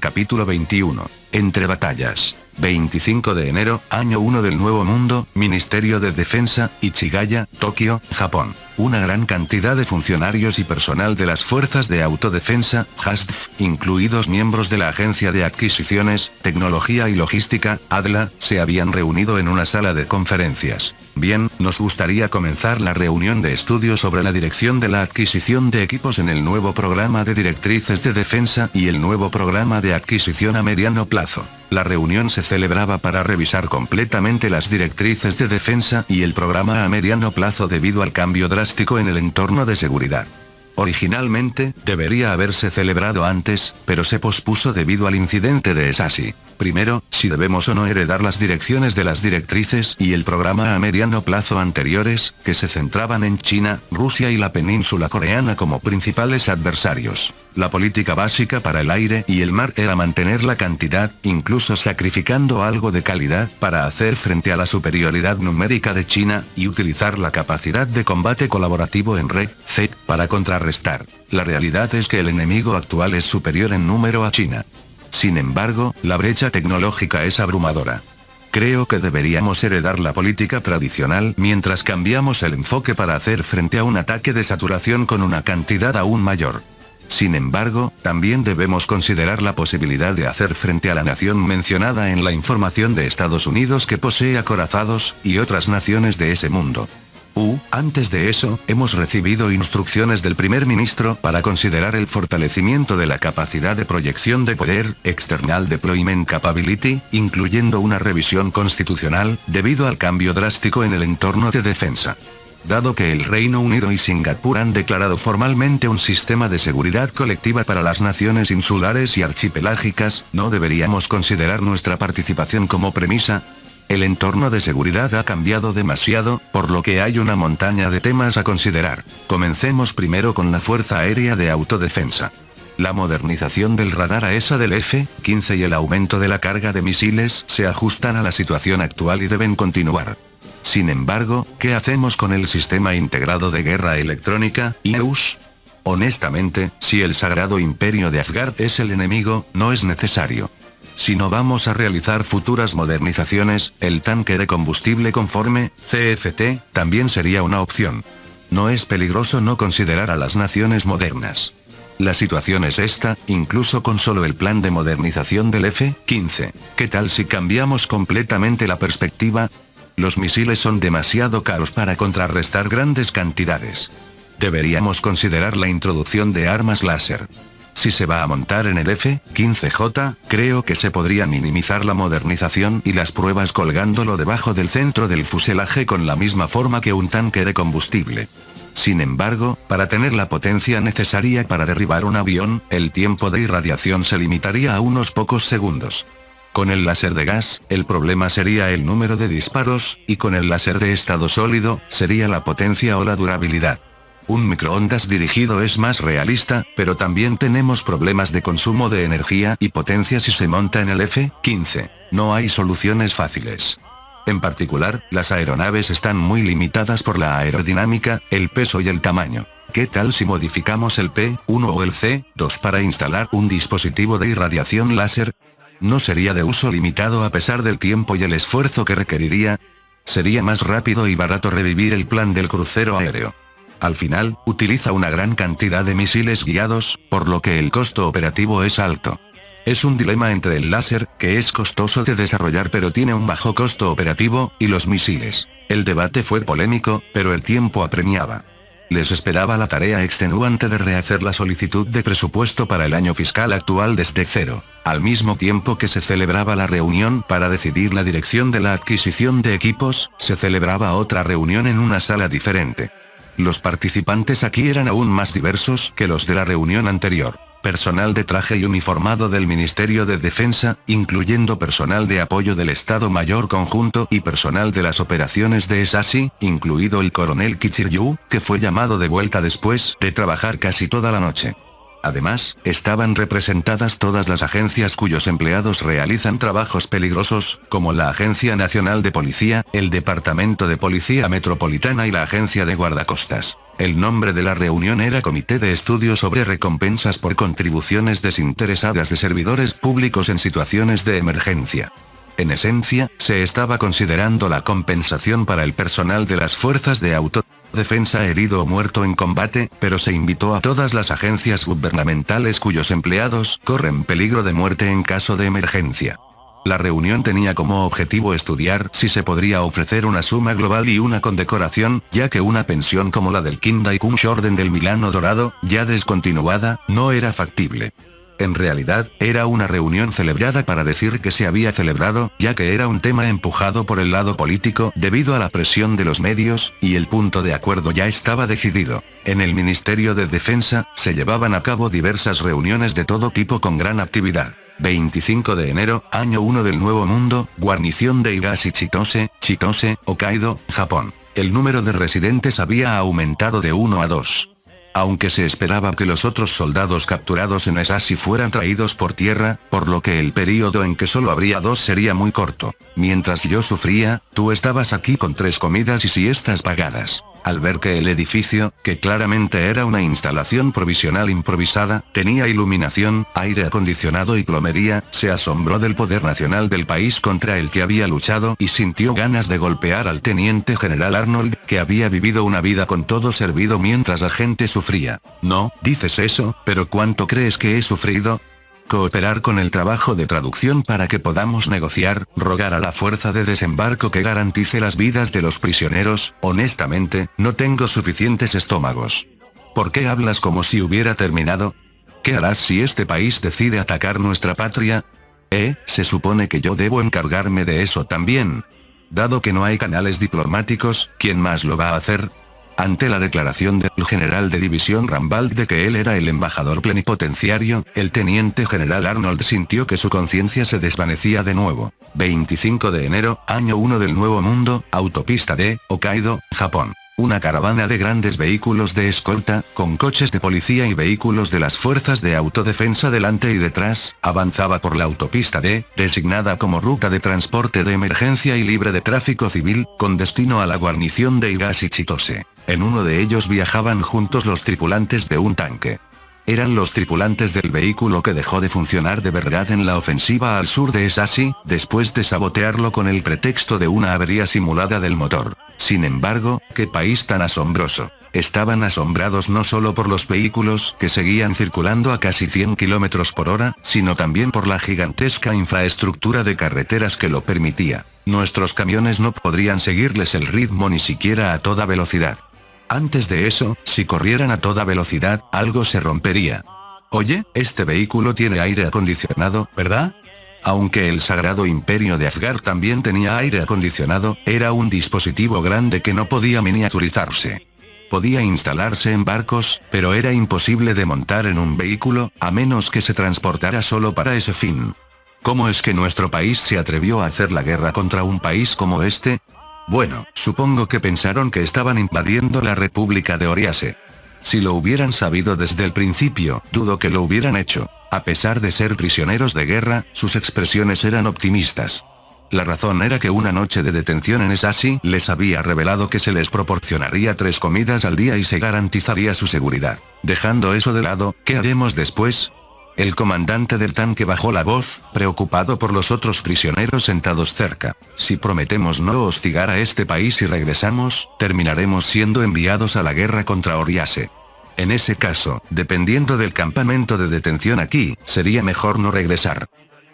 Capítulo 21. Entre batallas. 25 de enero, año 1 del Nuevo Mundo, Ministerio de Defensa, Ichigaya, Tokio, Japón. Una gran cantidad de funcionarios y personal de las Fuerzas de Autodefensa, JASDF, incluidos miembros de la Agencia de Adquisiciones, Tecnología y Logística, ADLA, se habían reunido en una sala de conferencias. Bien, nos gustaría comenzar la reunión de estudio sobre la dirección de la adquisición de equipos en el nuevo programa de directrices de defensa y el nuevo programa de adquisición a mediano plazo. La reunión se celebraba para revisar completamente las directrices de defensa y el programa a mediano plazo debido al cambio drástico en el entorno de seguridad. Originalmente, debería haberse celebrado antes, pero se pospuso debido al incidente de Esashi. Primero, si debemos o no heredar las direcciones de las directrices y el programa a mediano plazo anteriores, que se centraban en China, Rusia y la península coreana como principales adversarios. La política básica para el aire y el mar era mantener la cantidad, incluso sacrificando algo de calidad, para hacer frente a la superioridad numérica de China, y utilizar la capacidad de combate colaborativo en red, C, para contrarrestar. La realidad es que el enemigo actual es superior en número a China. Sin embargo, la brecha tecnológica es abrumadora. Creo que deberíamos heredar la política tradicional mientras cambiamos el enfoque para hacer frente a un ataque de saturación con una cantidad aún mayor. Sin embargo, también debemos considerar la posibilidad de hacer frente a la nación mencionada en la información de Estados Unidos que posee acorazados, y otras naciones de ese mundo. Antes de eso, hemos recibido instrucciones del primer ministro para considerar el fortalecimiento de la capacidad de proyección de poder, External Deployment Capability, incluyendo una revisión constitucional, debido al cambio drástico en el entorno de defensa. Dado que el Reino Unido y Singapur han declarado formalmente un sistema de seguridad colectiva para las naciones insulares y archipelágicas, ¿no deberíamos considerar nuestra participación como premisa? El entorno de seguridad ha cambiado demasiado, por lo que hay una montaña de temas a considerar. Comencemos primero con la Fuerza Aérea de Autodefensa. La modernización del radar AESA del F-15 y el aumento de la carga de misiles se ajustan a la situación actual y deben continuar. Sin embargo, ¿qué hacemos con el Sistema Integrado de Guerra Electrónica, IEUS? Honestamente, si el Sagrado Imperio de Asgard es el enemigo, no es necesario. Si no vamos a realizar futuras modernizaciones, el tanque de combustible conforme, CFT, también sería una opción. No es peligroso no considerar a las naciones modernas. La situación es esta, incluso con solo el plan de modernización del F-15. ¿Qué tal si cambiamos completamente la perspectiva? Los misiles son demasiado caros para contrarrestar grandes cantidades. Deberíamos considerar la introducción de armas láser. Si se va a montar en el F-15J, creo que se podría minimizar la modernización y las pruebas colgándolo debajo del centro del fuselaje con la misma forma que un tanque de combustible. Sin embargo, para tener la potencia necesaria para derribar un avión, el tiempo de irradiación se limitaría a unos pocos segundos. Con el láser de gas, el problema sería el número de disparos, y con el láser de estado sólido, sería la potencia o la durabilidad. Un microondas dirigido es más realista, pero también tenemos problemas de consumo de energía y potencia si se monta en el F-15. No hay soluciones fáciles. En particular, las aeronaves están muy limitadas por la aerodinámica, el peso y el tamaño. ¿Qué tal si modificamos el P-1 o el C-2 para instalar un dispositivo de irradiación láser? ¿No sería de uso limitado a pesar del tiempo y el esfuerzo que requeriría? Sería más rápido y barato revivir el plan del crucero aéreo. Al final, utiliza una gran cantidad de misiles guiados, por lo que el costo operativo es alto. Es un dilema entre el láser, que es costoso de desarrollar pero tiene un bajo costo operativo, y los misiles. El debate fue polémico, pero el tiempo apremiaba. Les esperaba la tarea extenuante de rehacer la solicitud de presupuesto para el año fiscal actual desde cero, al mismo tiempo que se celebraba la reunión para decidir la dirección de la adquisición de equipos, se celebraba otra reunión en una sala diferente. Los participantes aquí eran aún más diversos que los de la reunión anterior. Personal de traje y uniformado del Ministerio de Defensa, incluyendo personal de apoyo del Estado Mayor Conjunto y personal de las operaciones de Esashi, incluido el coronel Kichiryu, que fue llamado de vuelta después de trabajar casi toda la noche. Además, estaban representadas todas las agencias cuyos empleados realizan trabajos peligrosos, como la Agencia Nacional de Policía, el Departamento de Policía Metropolitana y la Agencia de Guardacostas. El nombre de la reunión era Comité de Estudio sobre Recompensas por Contribuciones Desinteresadas de Servidores Públicos en Situaciones de Emergencia. En esencia, se estaba considerando la compensación para el personal de las fuerzas de autodefensa herido o muerto en combate, pero se invitó a todas las agencias gubernamentales cuyos empleados corren peligro de muerte en caso de emergencia. La reunión tenía como objetivo estudiar si se podría ofrecer una suma global y una condecoración, ya que una pensión como la del Kindaikunsha Orden del Milano Dorado, ya descontinuada, no era factible. En realidad, era una reunión celebrada para decir que se había celebrado, ya que era un tema empujado por el lado político debido a la presión de los medios, y el punto de acuerdo ya estaba decidido. En el Ministerio de Defensa, se llevaban a cabo diversas reuniones de todo tipo con gran actividad. 25 de enero, año 1 del Nuevo Mundo, guarnición de Higashi Chitose, Hokkaido, Japón. El número de residentes había aumentado de 1 a 2. Aunque se esperaba que los otros soldados capturados en Esashi fueran traídos por tierra, por lo que el período en que solo habría 2 sería muy corto. Mientras yo sufría, tú estabas aquí con 3 comidas y siestas pagadas. Al ver que el edificio, que claramente era una instalación provisional improvisada, tenía iluminación, aire acondicionado y plomería, se asombró del poder nacional del país contra el que había luchado y sintió ganas de golpear al teniente general Arnold, que había vivido una vida con todo servido mientras la gente sufría. No, dices eso, pero ¿cuánto crees que he sufrido? Cooperar con el trabajo de traducción para que podamos negociar, rogar a la fuerza de desembarco que garantice las vidas de los prisioneros. Honestamente, no tengo suficientes estómagos. ¿Por qué hablas como si hubiera terminado? ¿Qué harás si este país decide atacar nuestra patria? Se supone que yo debo encargarme de eso también. Dado que no hay canales diplomáticos, ¿quién más lo va a hacer? Ante la declaración del general de división Rambald de que él era el embajador plenipotenciario, el teniente general Arnold sintió que su conciencia se desvanecía de nuevo. 25 de enero, año 1 del Nuevo Mundo, autopista de Hokkaido, Japón. Una caravana de grandes vehículos de escolta, con coches de policía y vehículos de las fuerzas de autodefensa delante y detrás, avanzaba por la autopista D, designada como ruta de transporte de emergencia y libre de tráfico civil, con destino a la guarnición de Higashi Chitose. En uno de ellos viajaban juntos los tripulantes de un tanque. Eran los tripulantes del vehículo que dejó de funcionar de verdad en la ofensiva al sur de Esashi, después de sabotearlo con el pretexto de una avería simulada del motor. Sin embargo, qué país tan asombroso. Estaban asombrados no solo por los vehículos que seguían circulando a casi 100 km por hora, sino también por la gigantesca infraestructura de carreteras que lo permitía. Nuestros camiones no podrían seguirles el ritmo ni siquiera a toda velocidad. Antes de eso, si corrieran a toda velocidad, algo se rompería. Oye, este vehículo tiene aire acondicionado, ¿verdad? Aunque el Sagrado Imperio de Asgard también tenía aire acondicionado, era un dispositivo grande que no podía miniaturizarse. Podía instalarse en barcos, pero era imposible de montar en un vehículo, a menos que se transportara solo para ese fin. ¿Cómo es que nuestro país se atrevió a hacer la guerra contra un país como este? Bueno, supongo que pensaron que estaban invadiendo la República de Oriase. Si lo hubieran sabido desde el principio, dudo que lo hubieran hecho. A pesar de ser prisioneros de guerra, sus expresiones eran optimistas. La razón era que una noche de detención en Esashi les había revelado que se les proporcionaría 3 comidas al día y se garantizaría su seguridad. Dejando eso de lado, ¿qué haremos después? El comandante del tanque bajó la voz, preocupado por los otros prisioneros sentados cerca. Si prometemos no hostigar a este país y regresamos, terminaremos siendo enviados a la guerra contra Oriase. En ese caso, dependiendo del campamento de detención aquí, sería mejor no regresar.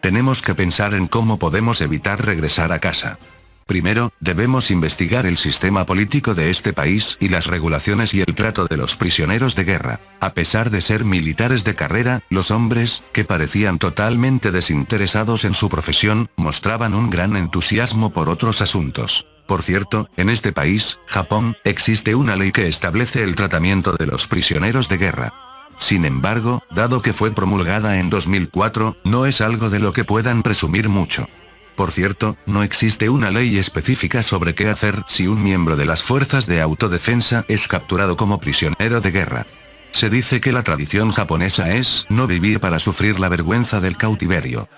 Tenemos que pensar en cómo podemos evitar regresar a casa. Primero, debemos investigar el sistema político de este país y las regulaciones y el trato de los prisioneros de guerra. A pesar de ser militares de carrera, los hombres, que parecían totalmente desinteresados en su profesión, mostraban un gran entusiasmo por otros asuntos. Por cierto, en este país, Japón, existe una ley que establece el tratamiento de los prisioneros de guerra. Sin embargo, dado que fue promulgada en 2004, no es algo de lo que puedan presumir mucho. Por cierto, no existe una ley específica sobre qué hacer si un miembro de las fuerzas de autodefensa es capturado como prisionero de guerra. Se dice que la tradición japonesa es no vivir para sufrir la vergüenza del cautiverio.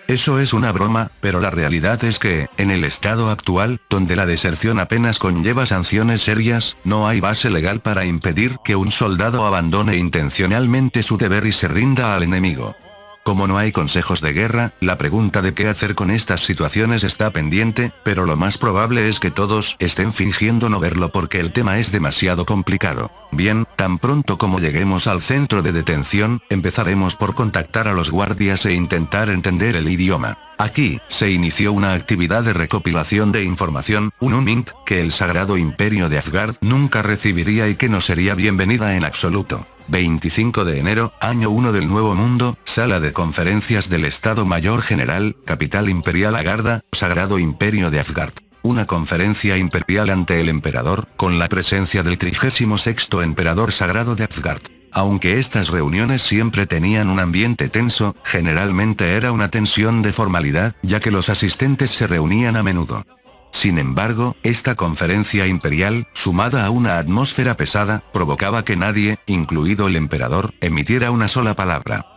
Eso es una broma, pero la realidad es que, en el estado actual, donde la deserción apenas conlleva sanciones serias, no hay base legal para impedir que un soldado abandone intencionalmente su deber y se rinda al enemigo. Como no hay consejos de guerra, la pregunta de qué hacer con estas situaciones está pendiente, pero lo más probable es que todos estén fingiendo no verlo porque el tema es demasiado complicado. Bien, tan pronto como lleguemos al centro de detención, empezaremos por contactar a los guardias e intentar entender el idioma. Aquí, se inició una actividad de recopilación de información, un UNINT, que el Sagrado Imperio de Asgard nunca recibiría y que no sería bienvenida en absoluto. 25 de enero, año 1 del Nuevo Mundo, Sala de Conferencias del Estado Mayor General, Capital Imperial Agartha, Sagrado Imperio de Asgard. Una conferencia imperial ante el emperador, con la presencia del 36º Emperador Sagrado de Asgard. Aunque estas reuniones siempre tenían un ambiente tenso, generalmente era una tensión de formalidad, ya que los asistentes se reunían a menudo. Sin embargo, esta conferencia imperial, sumada a una atmósfera pesada, provocaba que nadie, incluido el emperador, emitiera una sola palabra.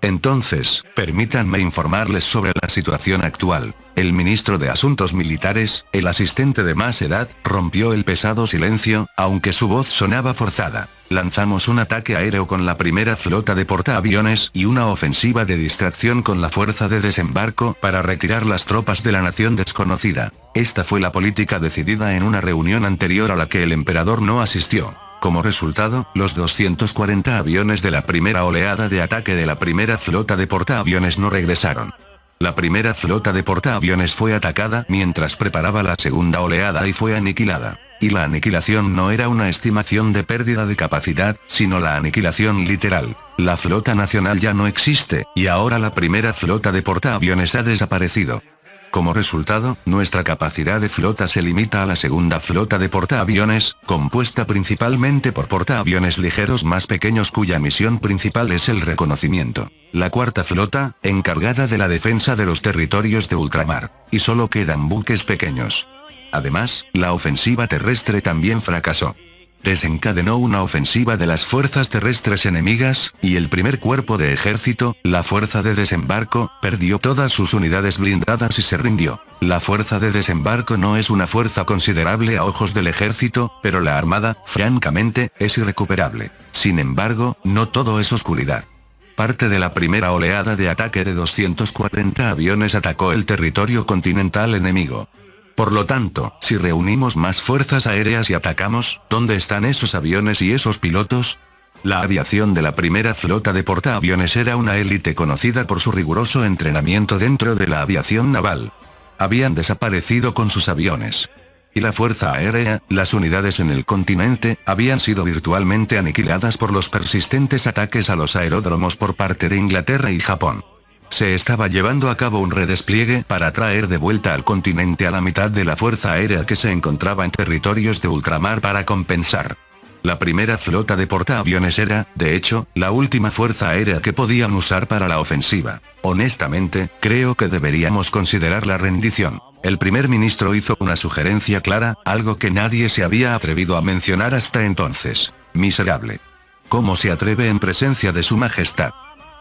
Entonces, permítanme informarles sobre la situación actual. El ministro de Asuntos Militares, el asistente de más edad, rompió el pesado silencio, aunque su voz sonaba forzada. Lanzamos un ataque aéreo con la primera flota de portaaviones y una ofensiva de distracción con la fuerza de desembarco para retirar las tropas de la nación desconocida. Esta fue la política decidida en una reunión anterior a la que el emperador no asistió. Como resultado, los 240 aviones de la primera oleada de ataque de la primera flota de portaaviones no regresaron. La primera flota de portaaviones fue atacada mientras preparaba la segunda oleada y fue aniquilada. Y la aniquilación no era una estimación de pérdida de capacidad, sino la aniquilación literal. La flota nacional ya no existe, y ahora la primera flota de portaaviones ha desaparecido. Como resultado, nuestra capacidad de flota se limita a la segunda flota de portaaviones, compuesta principalmente por portaaviones ligeros más pequeños cuya misión principal es el reconocimiento. La cuarta flota, encargada de la defensa de los territorios de ultramar. Y solo quedan buques pequeños. Además, la ofensiva terrestre también fracasó. Desencadenó una ofensiva de las fuerzas terrestres enemigas, y el primer cuerpo de ejército, la fuerza de desembarco, perdió todas sus unidades blindadas y se rindió. La fuerza de desembarco no es una fuerza considerable a ojos del ejército, pero la armada, francamente, es irrecuperable. Sin embargo, no todo es oscuridad. Parte de la primera oleada de ataque de 240 aviones atacó el territorio continental enemigo. Por lo tanto, si reunimos más fuerzas aéreas y atacamos, ¿dónde están esos aviones y esos pilotos? La aviación de la primera flota de portaaviones era una élite conocida por su riguroso entrenamiento dentro de la aviación naval. Habían desaparecido con sus aviones. Y la fuerza aérea, las unidades en el continente, habían sido virtualmente aniquiladas por los persistentes ataques a los aeródromos por parte de Inglaterra y Japón. Se estaba llevando a cabo un redespliegue para traer de vuelta al continente a la mitad de la fuerza aérea que se encontraba en territorios de ultramar para compensar. La primera flota de portaaviones era, de hecho, la última fuerza aérea que podían usar para la ofensiva. Honestamente, creo que deberíamos considerar la rendición. El primer ministro hizo una sugerencia clara, algo que nadie se había atrevido a mencionar hasta entonces. Miserable. ¿Cómo se atreve en presencia de su majestad?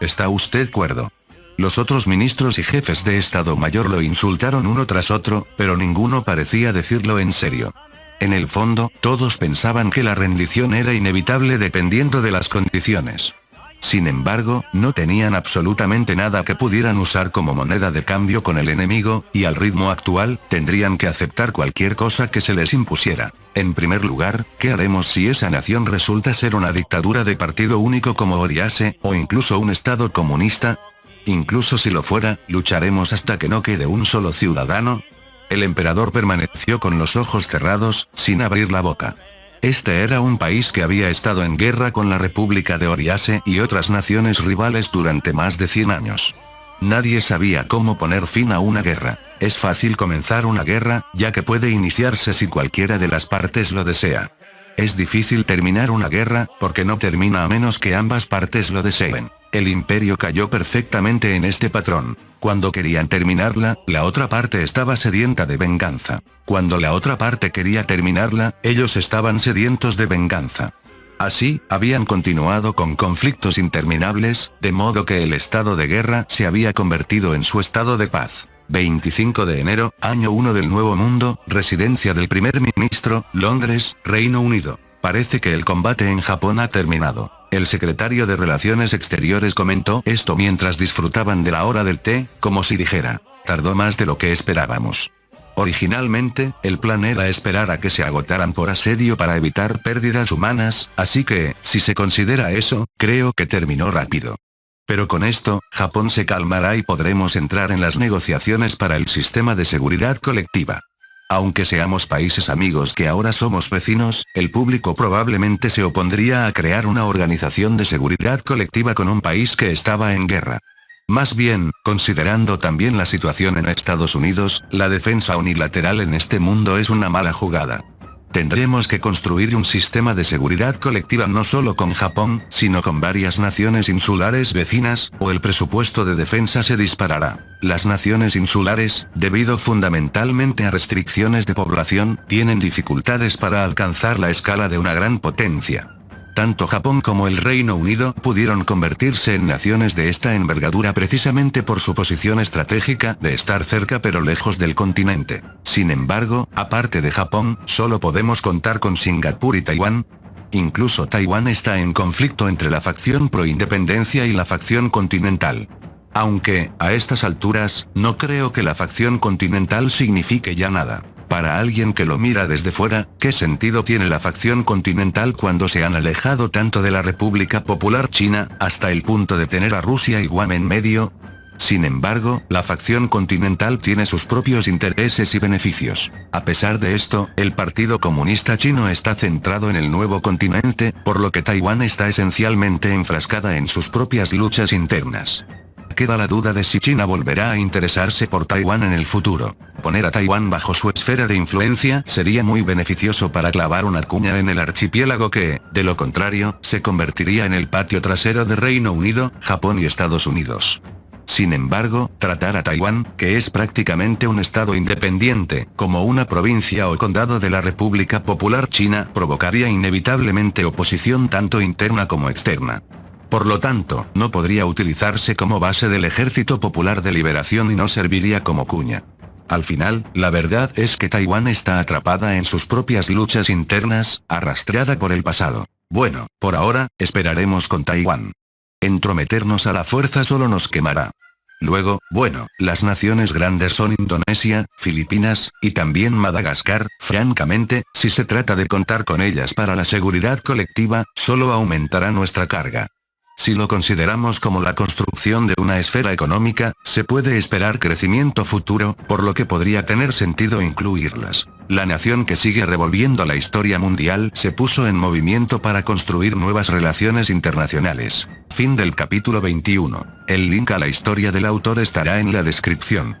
¿Está usted cuerdo? Los otros ministros y jefes de Estado Mayor lo insultaron uno tras otro, pero ninguno parecía decirlo en serio. En el fondo, todos pensaban que la rendición era inevitable dependiendo de las condiciones. Sin embargo, no tenían absolutamente nada que pudieran usar como moneda de cambio con el enemigo, y al ritmo actual, tendrían que aceptar cualquier cosa que se les impusiera. En primer lugar, ¿qué haremos si esa nación resulta ser una dictadura de partido único como Oriase, o incluso un estado comunista? Incluso si lo fuera, ¿lucharemos hasta que no quede un solo ciudadano? El emperador permaneció con los ojos cerrados, sin abrir la boca. Este era un país que había estado en guerra con la República de Oriase y otras naciones rivales durante más de 100 años. Nadie sabía cómo poner fin a una guerra. Es fácil comenzar una guerra, ya que puede iniciarse si cualquiera de las partes lo desea. Es difícil terminar una guerra, porque no termina a menos que ambas partes lo deseen. El imperio cayó perfectamente en este patrón. Cuando querían terminarla, la otra parte estaba sedienta de venganza. Cuando la otra parte quería terminarla, ellos estaban sedientos de venganza. Así, habían continuado con conflictos interminables, de modo que el estado de guerra se había convertido en su estado de paz. 25 de enero, año 1 del Nuevo Mundo, residencia del primer ministro, Londres, Reino Unido. Parece que el combate en Japón ha terminado. El secretario de Relaciones Exteriores comentó esto mientras disfrutaban de la hora del té, como si dijera, tardó más de lo que esperábamos. Originalmente, el plan era esperar a que se agotaran por asedio para evitar pérdidas humanas, así que, si se considera eso, creo que terminó rápido. Pero con esto, Japón se calmará y podremos entrar en las negociaciones para el sistema de seguridad colectiva. Aunque seamos países amigos que ahora somos vecinos, el público probablemente se opondría a crear una organización de seguridad colectiva con un país que estaba en guerra. Más bien, considerando también la situación en Estados Unidos, la defensa unilateral en este mundo es una mala jugada. Tendremos que construir un sistema de seguridad colectiva no solo con Japón, sino con varias naciones insulares vecinas, o el presupuesto de defensa se disparará. Las naciones insulares, debido fundamentalmente a restricciones de población, tienen dificultades para alcanzar la escala de una gran potencia. Tanto Japón como el Reino Unido pudieron convertirse en naciones de esta envergadura precisamente por su posición estratégica de estar cerca pero lejos del continente. Sin embargo, aparte de Japón, solo podemos contar con Singapur y Taiwán. Incluso Taiwán está en conflicto entre la facción pro-independencia y la facción continental. Aunque, a estas alturas, no creo que la facción continental signifique ya nada. Para alguien que lo mira desde fuera, ¿qué sentido tiene la facción continental cuando se han alejado tanto de la República Popular China, hasta el punto de tener a Rusia y Guam en medio? Sin embargo, la facción continental tiene sus propios intereses y beneficios. A pesar de esto, el Partido Comunista Chino está centrado en el nuevo continente, por lo que Taiwán está esencialmente enfrascada en sus propias luchas internas. Queda la duda de si China volverá a interesarse por Taiwán en el futuro. Poner a Taiwán bajo su esfera de influencia sería muy beneficioso para clavar una cuña en el archipiélago que, de lo contrario, se convertiría en el patio trasero de Reino Unido, Japón y Estados Unidos. Sin embargo, tratar a Taiwán, que es prácticamente un estado independiente, como una provincia o condado de la República Popular China, provocaría inevitablemente oposición tanto interna como externa. Por lo tanto, no podría utilizarse como base del Ejército Popular de Liberación y no serviría como cuña. Al final, la verdad es que Taiwán está atrapada en sus propias luchas internas, arrastrada por el pasado. Bueno, por ahora, esperaremos con Taiwán. Entrometernos a la fuerza solo nos quemará. Luego, bueno, las naciones grandes son Indonesia, Filipinas, y también Madagascar. Francamente, si se trata de contar con ellas para la seguridad colectiva, solo aumentará nuestra carga. Si lo consideramos como la construcción de una esfera económica, se puede esperar crecimiento futuro, por lo que podría tener sentido incluirlas. La nación que sigue revolviendo la historia mundial se puso en movimiento para construir nuevas relaciones internacionales. Fin del capítulo 21. El link a la historia del autor estará en la descripción.